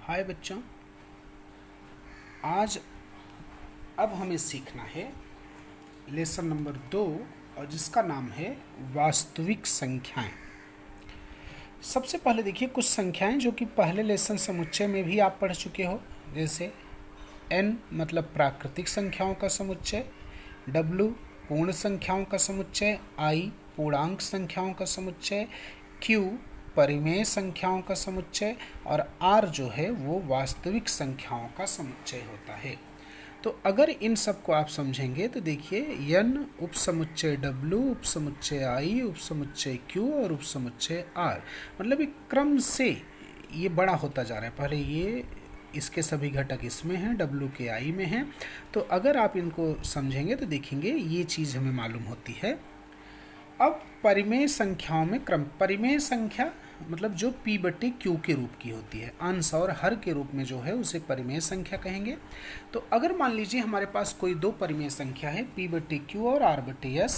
हाय बच्चों, आज अब हमें सीखना है लेसन नंबर 2 और जिसका नाम है वास्तविक संख्याएं। सबसे पहले देखिए कुछ संख्याएं जो कि पहले लेसन समुच्चय में भी आप पढ़ चुके हो, जैसे n मतलब प्राकृतिक संख्याओं का समुच्चय, w पूर्ण संख्याओं का समुच्चय, i पूर्णांक संख्याओं का समुच्चय, q परिमेय संख्याओं का समुच्चय और r जो है वो वास्तविक संख्याओं का समुच्चय होता है। तो अगर इन सब को आप समझेंगे तो देखिए n उपसमुच्चय w, उपसमुच्चय i, उपसमुच्चय q और उपसमुच्चय r, मतलब एक क्रम से ये बड़ा होता जा रहा है। पहले ये इसके सभी घटक इसमें हैं, w के i में हैं। तो अगर आप इनको समझेंगे तो देखेंगे ये चीज़ हमें मालूम होती है। अब परिमेय संख्याओं में क्रम, परिमेय संख्या मतलब जो p बटे q के रूप की होती है, अंश और हर के रूप में जो है उसे परिमेय संख्या कहेंगे। तो अगर मान लीजिए हमारे पास कोई दो परिमेय संख्या है p बटे q और r बटे s,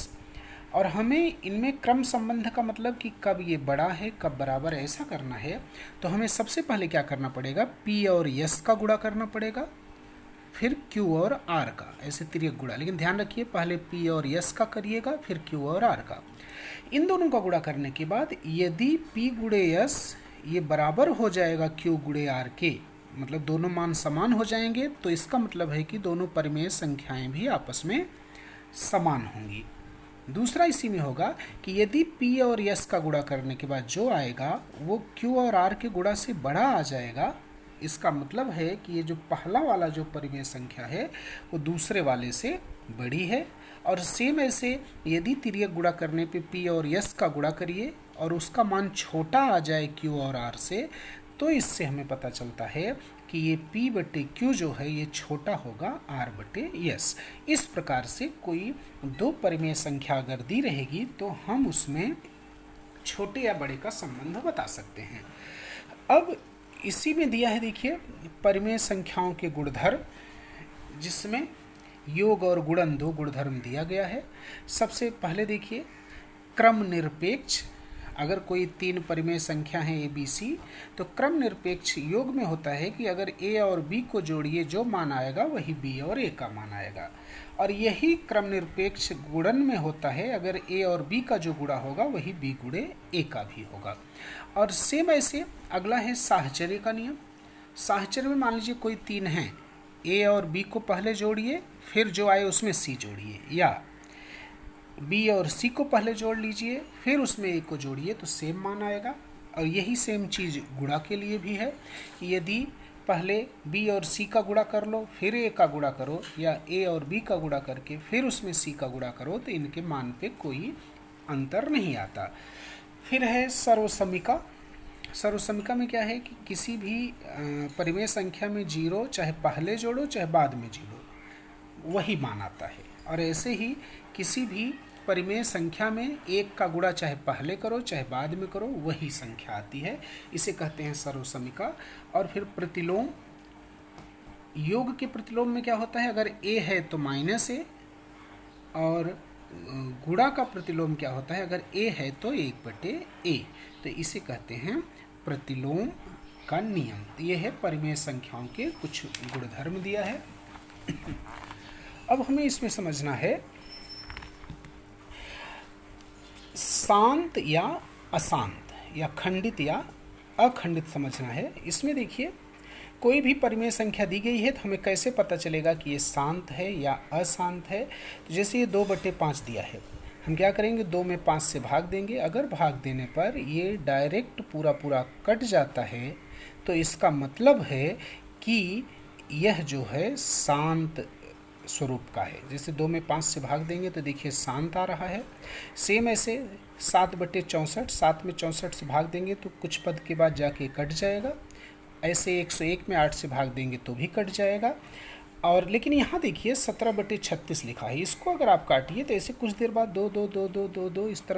और हमें इनमें क्रम संबंध का मतलब कि कब ये बड़ा है कब बराबर है ऐसा करना है, तो हमें सबसे पहले क्या करना पड़ेगा, p और s का गुणा करना पड़ेगा, फिर q और r का, ऐसे तिर्यक गुणा। लेकिन ध्यान रखिए पहले p और s का करिएगा फिर q और r का। इन दोनों का गुणा करने के बाद यदि p गुणे s ये बराबर हो जाएगा q गुणे r के, मतलब दोनों मान समान हो जाएंगे, तो इसका मतलब है कि दोनों परिमेय संख्याएं भी आपस में समान होंगी। दूसरा इसी में होगा कि यदि p और s का गुणा करने के बाद जो आएगा वो q और r के गुणा से बड़ा आ जाएगा, इसका मतलब है कि ये जो पहला वाला जो परिमेय संख्या है वो दूसरे वाले से बड़ी है। और सेम ऐसे यदि तिर्यक गुणा करने पे p और s का गुणा करिए और उसका मान छोटा आ जाए q और r से, तो इससे हमें पता चलता है कि ये p बटे q जो है ये छोटा होगा r बटे s। इस प्रकार से कोई दो परिमेय संख्या अगर दी रहेगी तो हम उसमें छोटे या बड़े का संबंध बता सकते हैं। अब इसी में दिया है देखिए परिमेय संख्याओं के गुणधर्म, जिसमें योग और गुणन दो गुणधर्म दिया गया है। सबसे पहले देखिए क्रम निरपेक्ष, अगर कोई तीन परिमेय संख्या है a b c, तो क्रम निरपेक्ष योग में होता है कि अगर a और b को जोड़िए जो मान आएगा वही b और a का मान आएगा। और यही क्रम निरपेक्ष गुणन में होता है, अगर a और b का जो गुणा होगा वही b गुणे a का भी होगा। और सेम ऐसे अगला है साहचर्य का नियम। साहचर्य में मान लीजिए कोई तीन हैं, a और b को पहले जोड़िए फिर जो आए उसमें c जोड़िए, या b और c को पहले जोड़ लीजिए फिर उसमें a को जोड़िए तो सेम मान आएगा। और यही सेम चीज़ गुणा के लिए भी है कि यदि पहले b और c का गुणा कर लो फिर a का गुणा करो, या a और b का गुणा करके फिर उसमें c का गुणा करो, तो इनके मान पे कोई अंतर नहीं आता। फिर है सर्वसमीका। सर्वसमीका में क्या है कि किसी भी परिमेय संख्या में जीरो चाहे पहले जोड़ो चाहे बाद में जोड़ो वही मान आता है। और ऐसे ही किसी भी परिमेय संख्या में एक का गुणा चाहे पहले करो चाहे बाद में करो वही संख्या आती है, इसे कहते हैं सर्वसमीका। और फिर प्रतिलोम, योग के प्रतिलोम में क्या होता है, अगर a है तो माइनस a, और गुणा का प्रतिलोम क्या होता है, अगर a है तो 1 बटे a, तो इसे कहते हैं प्रतिलोम का नियम। तो ये है परिमेय संख्याओं के कुछ गुणधर्म दिया है। अब हमें इसमें समझना है शांत या अशांत, या खंडित या अखंडित समझना है। इसमें देखिए कोई भी परिमेय संख्या दी गई है तो हमें कैसे पता चलेगा कि ये शांत है या अशांत है। तो जैसे ये 2/5 दिया है, हम क्या करेंगे, 2 में 5 से भाग देंगे। अगर भाग देने पर ये डायरेक्ट पूरा पूरा कट जाता है तो इसका मतलब है कि यह जो है शांत स्वरूप का है। जैसे 2 में 5 से भाग देंगे तो देखिए शांत आ रहा है। सेम ऐसे 7/64, 7 में 64 से भाग देंगे तो कुछ पद के बाद जाके कट जाएगा। ऐसे 101 में 8 से भाग देंगे तो भी कट जाएगा। और लेकिन यहाँ देखिए 17/36 लिखा है, इसको अगर आप काटिए तो ऐसे कुछ देर बाद 2 2 2 2 2 2 इस तरह